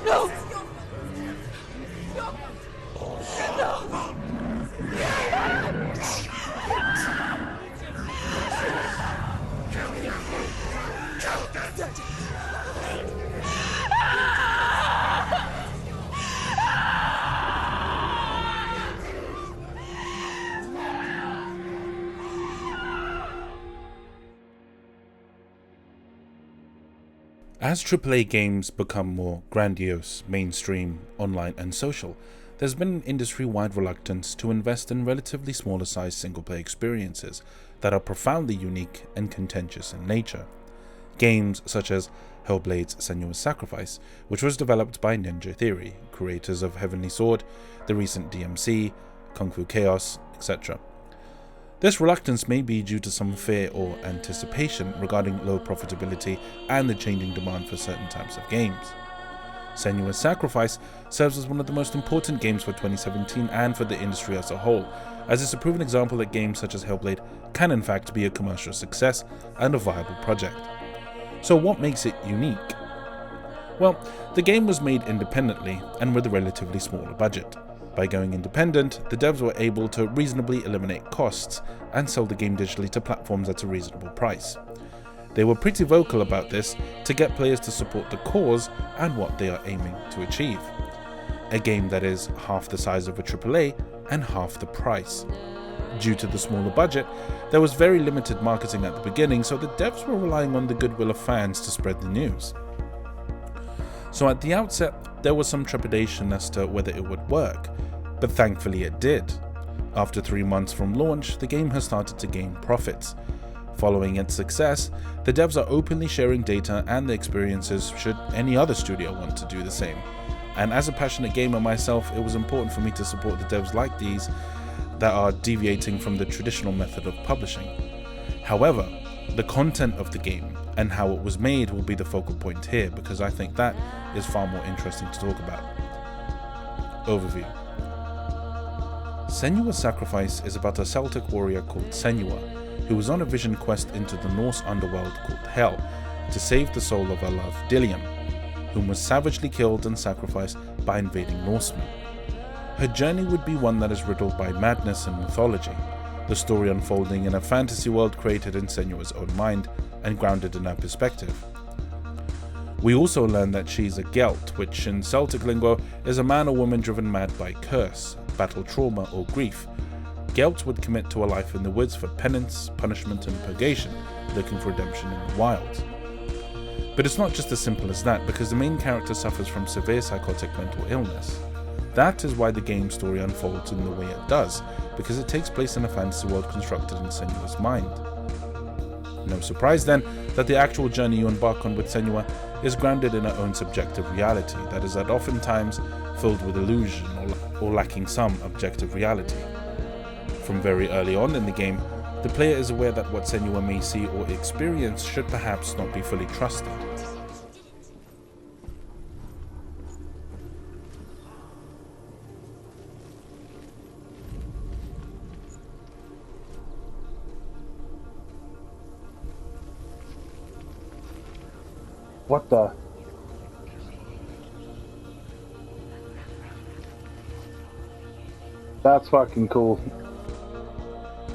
No! As AAA games become more grandiose, mainstream, online and social, there's been an industry-wide reluctance to invest in relatively smaller sized single-player experiences that are profoundly unique and contentious in nature. Games such as Hellblade's Senua's Sacrifice, which was developed by Ninja Theory, creators of Heavenly Sword, the recent DMC, Kung Fu Chaos, etc. This reluctance may be due to some fear or anticipation regarding low profitability and the changing demand for certain types of games. Senua's Sacrifice serves as one of the most important games for 2017 and for the industry as a whole, as it's a proven example that games such as Hellblade can in fact be a commercial success and a viable project. So what makes it unique? Well, the game was made independently and with a relatively smaller budget. By going independent, the devs were able to reasonably eliminate costs and sell the game digitally to platforms at a reasonable price. They were pretty vocal about this to get players to support the cause and what they are aiming to achieve. A game that is half the size of a AAA and half the price. Due to the smaller budget, there was very limited marketing at the beginning, so the devs were relying on the goodwill of fans to spread the news. So at the outset, there was some trepidation as to whether it would work, but thankfully it did. After 3 months from launch, the game has started to gain profits. Following its success, the devs are openly sharing data and the experiences should any other studio want to do the same. And as a passionate gamer myself, it was important for me to support the devs like these that are deviating from the traditional method of publishing. However, the content of the game and how it was made will be the focal point here, because I think that is far more interesting to talk about. Overview. Senua's Sacrifice is about a Celtic warrior called Senua, who was on a vision quest into the Norse underworld called Hell to save the soul of her love Dillion, whom was savagely killed and sacrificed by invading Norsemen. Her journey would be one that is riddled by madness and mythology, the story unfolding in a fantasy world created in Senua's own mind and grounded in her perspective. We also learn that she's a Gelt, which in Celtic lingo is a man or woman driven mad by curse, battle trauma or grief. Gelt would commit to a life in the woods for penance, punishment and purgation, looking for redemption in the wilds. But it's not just as simple as that, because the main character suffers from severe psychotic mental illness. That is why the game story unfolds in the way it does, because it takes place in a fantasy world constructed in Senua's mind. No surprise then that the actual journey you embark on with Senua is grounded in her own subjective reality that is at oftentimes filled with illusion or lacking some objective reality. From very early on in the game, the player is aware that what Senua may see or experience should perhaps not be fully trusted. What the? That's fucking cool.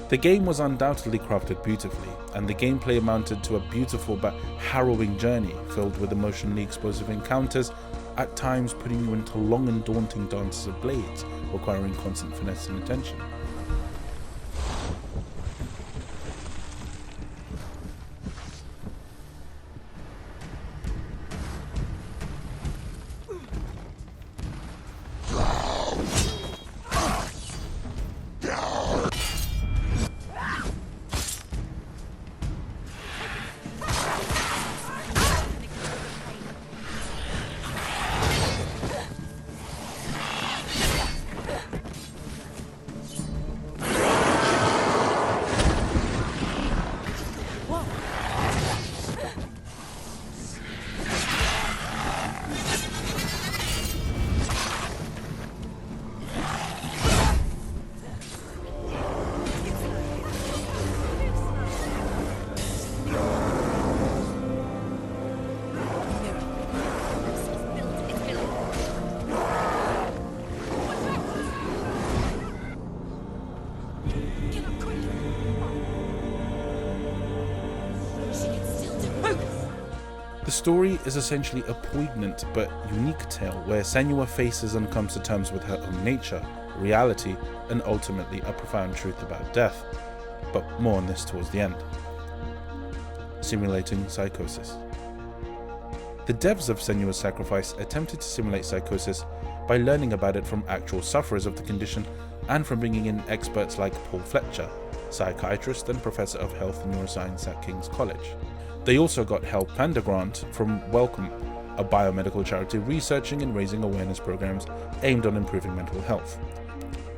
The game was undoubtedly crafted beautifully, and the gameplay amounted to a beautiful but harrowing journey filled with emotionally explosive encounters, at times putting you into long and daunting dances of blades, requiring constant finesse and attention. The story is essentially a poignant but unique tale where Senua faces and comes to terms with her own nature, reality, and ultimately a profound truth about death. But more on this towards the end. Simulating psychosis. The devs of Senua's Sacrifice attempted to simulate psychosis by learning about it from actual sufferers of the condition and from bringing in experts like Paul Fletcher, psychiatrist and professor of health and neuroscience at King's College. They also got Hellblade grant from Welcome, a biomedical charity researching and raising awareness programs aimed on improving mental health.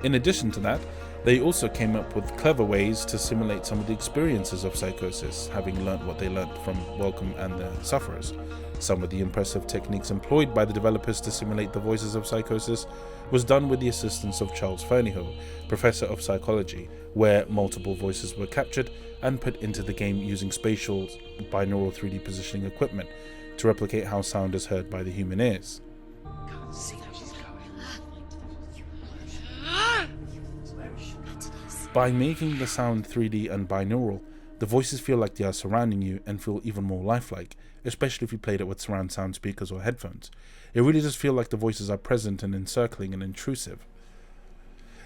In addition to that, they also came up with clever ways to simulate some of the experiences of psychosis, having learnt what they learnt from Welcome and the sufferers. Some of the impressive techniques employed by the developers to simulate the voices of psychosis was done with the assistance of Charles Fernyhough, professor of psychology, where multiple voices were captured and put into the game using spatial binaural 3D positioning equipment to replicate how sound is heard by the human ears. By making the sound 3D and binaural, the voices feel like they are surrounding you and feel even more lifelike, especially if you played it with surround sound speakers or headphones. It really does feel like the voices are present and encircling and intrusive.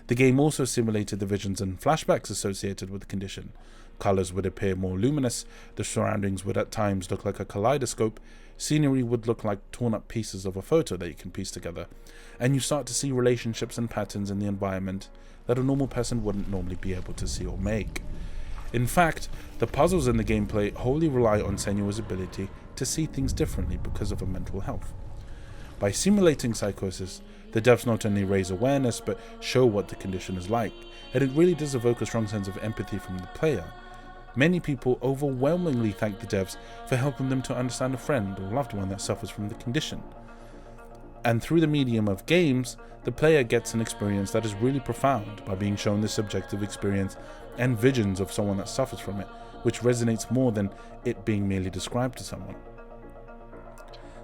The game also simulated the visions and flashbacks associated with the condition. Colors would appear more luminous, the surroundings would at times look like a kaleidoscope, scenery would look like torn up pieces of a photo that you can piece together, and you start to see relationships and patterns in the environment that a normal person wouldn't normally be able to see or make. In fact, the puzzles in the gameplay wholly rely on Senua's ability to see things differently because of her mental health. By simulating psychosis, the devs not only raise awareness but show what the condition is like, and it really does evoke a strong sense of empathy from the player. Many people overwhelmingly thank the devs for helping them to understand a friend or loved one that suffers from the condition. And through the medium of games, the player gets an experience that is really profound by being shown the subjective experience and visions of someone that suffers from it, which resonates more than it being merely described to someone.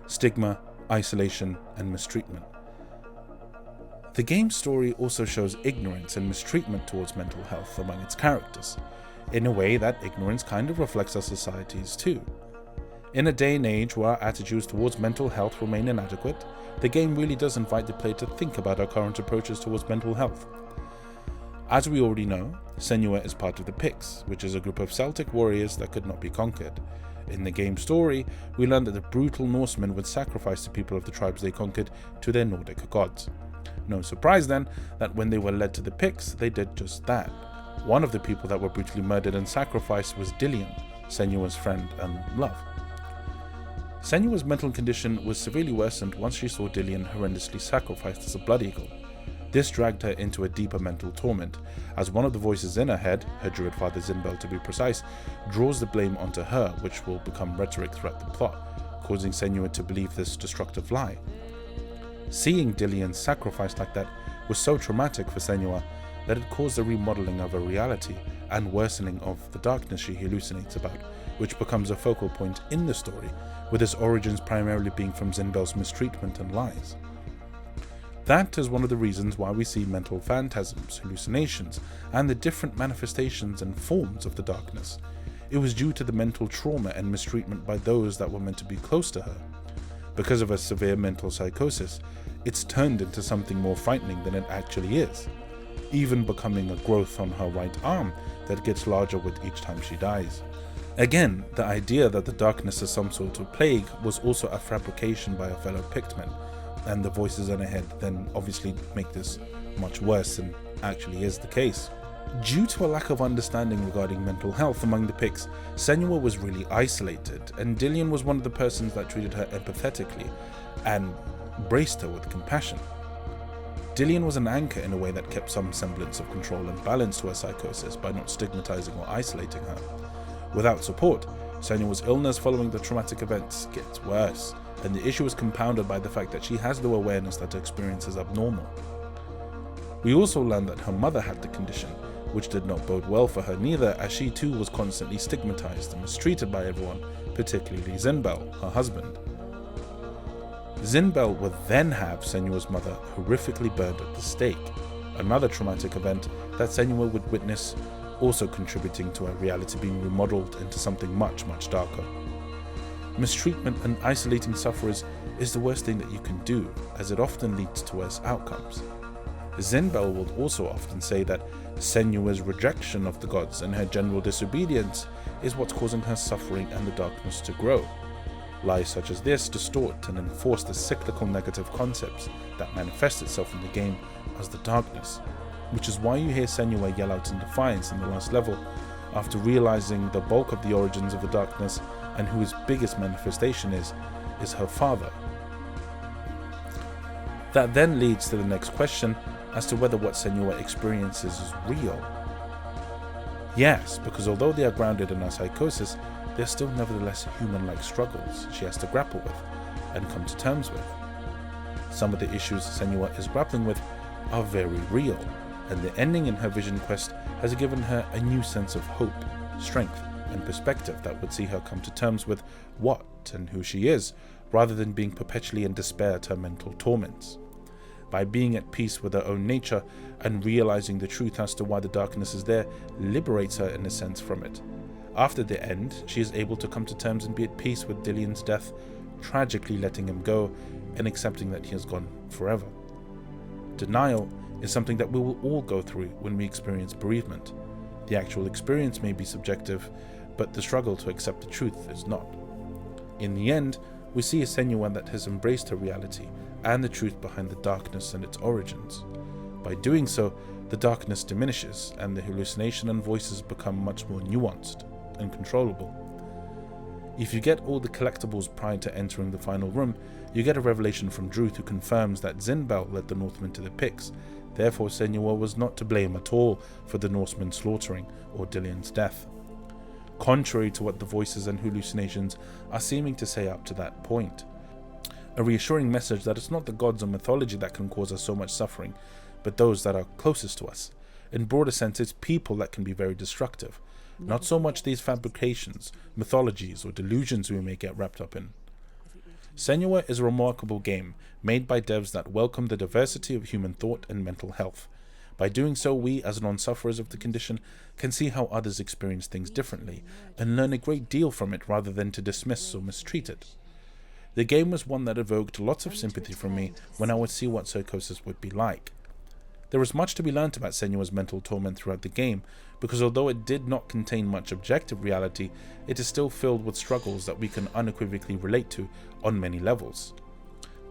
Stigma, isolation, and mistreatment. The game's story also shows ignorance and mistreatment towards mental health among its characters. In a way, that ignorance kind of reflects our societies too. In a day and age where our attitudes towards mental health remain inadequate, the game really does invite the player to think about our current approaches towards mental health. As we already know, Senua is part of the Picts, which is a group of Celtic warriors that could not be conquered. In the game's story, we learn that the brutal Norsemen would sacrifice the people of the tribes they conquered to their Nordic gods. No surprise then that when they were led to the Picts, they did just that. One of the people that were brutally murdered and sacrificed was Dillion, Senua's friend and love. Senua's mental condition was severely worsened once she saw Dillion horrendously sacrificed as a blood eagle. This dragged her into a deeper mental torment, as one of the voices in her head, her druid father Zinbel to be precise, draws the blame onto her, which will become rhetoric throughout the plot, causing Senua to believe this destructive lie. Seeing Dillion sacrificed like that was so traumatic for Senua that it caused a remodeling of her reality and worsening of the darkness she hallucinates about, which becomes a focal point in the story, with its origins primarily being from Zinbel's mistreatment and lies. That is one of the reasons why we see mental phantasms, hallucinations, and the different manifestations and forms of the darkness. It was due to the mental trauma and mistreatment by those that were meant to be close to her. Because of a severe mental psychosis, it's turned into something more frightening than it actually is, even becoming a growth on her right arm that gets larger with each time she dies. Again, the idea that the darkness is some sort of plague was also a fabrication by a fellow Pictmen, and the voices in her head then obviously make this much worse than actually is the case. Due to a lack of understanding regarding mental health among the Picts, Senua was really isolated, and Dillion was one of the persons that treated her empathetically and braced her with compassion. Dillion was an anchor in a way that kept some semblance of control and balance to her psychosis by not stigmatizing or isolating her. Without support, Senua's illness following the traumatic events gets worse, and the issue is compounded by the fact that she has no awareness that her experience is abnormal. We also learn that her mother had the condition, which did not bode well for her neither, as she too was constantly stigmatized and mistreated by everyone, particularly Zinbel, her husband. Zinbel would then have Senua's mother horrifically burned at the stake, another traumatic event that Senua would witness, also contributing to her reality being remodeled into something much, much darker. Mistreatment and isolating sufferers is the worst thing that you can do, as it often leads to worse outcomes. Zinbel would also often say that Senua's rejection of the gods and her general disobedience is what's causing her suffering and the darkness to grow. Lies such as this distort and enforce the cyclical negative concepts that manifest itself in the game as the darkness, which is why you hear Senua yell out in defiance in the last level, after realizing the bulk of the origins of the darkness and whose biggest manifestation is her father. That then leads to the next question as to whether what Senua experiences is real. Yes, because although they are grounded in her psychosis, they are still nevertheless human-like struggles she has to grapple with and come to terms with. Some of the issues Senua is grappling with are very real, and the ending in her vision quest has given her a new sense of hope, strength, and perspective that would see her come to terms with what and who she is, rather than being perpetually in despair at her mental torments. By being at peace with her own nature and realizing the truth as to why the darkness is there liberates her in a sense from it. After the end, she is able to come to terms and be at peace with Dillian's death, tragically letting him go and accepting that he has gone forever. Denial is something that we will all go through when we experience bereavement. The actual experience may be subjective, but the struggle to accept the truth is not. In the end, we see a Senua that has embraced her reality and the truth behind the darkness and its origins. By doing so, the darkness diminishes and the hallucination and voices become much more nuanced and controllable. If you get all the collectibles prior to entering the final room, you get a revelation from Druth who confirms that Zinbel led the Northmen to the Picts. Therefore, Senua was not to blame at all for the Norsemen slaughtering or Dillian's death, contrary to what the voices and hallucinations are seeming to say up to that point. A reassuring message that it's not the gods or mythology that can cause us so much suffering, but those that are closest to us. In broader sense, it's people that can be very destructive, not so much these fabrications, mythologies, or delusions we may get wrapped up in. Senua is a remarkable game made by devs that welcome the diversity of human thought and mental health. By doing so, we, as non-sufferers of the condition, can see how others experience things differently and learn a great deal from it rather than to dismiss or mistreat it. The game was one that evoked lots of sympathy from me when I would see what psychosis would be like. There was much to be learnt about Senua's mental torment throughout the game, because although it did not contain much objective reality, it is still filled with struggles that we can unequivocally relate to on many levels.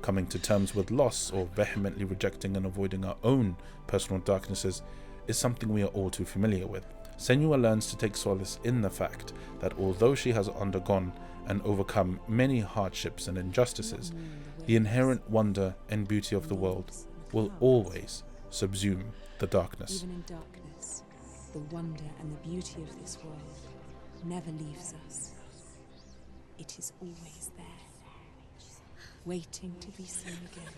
Coming to terms with loss or vehemently rejecting and avoiding our own personal darknesses is something we are all too familiar with. Senua learns to take solace in the fact that although she has undergone and overcome many hardships and injustices, the inherent wonder and beauty of the world will always subsume the darkness. Even in darkness, the wonder and the beauty of this world never leaves us. It is always there, waiting to be seen again.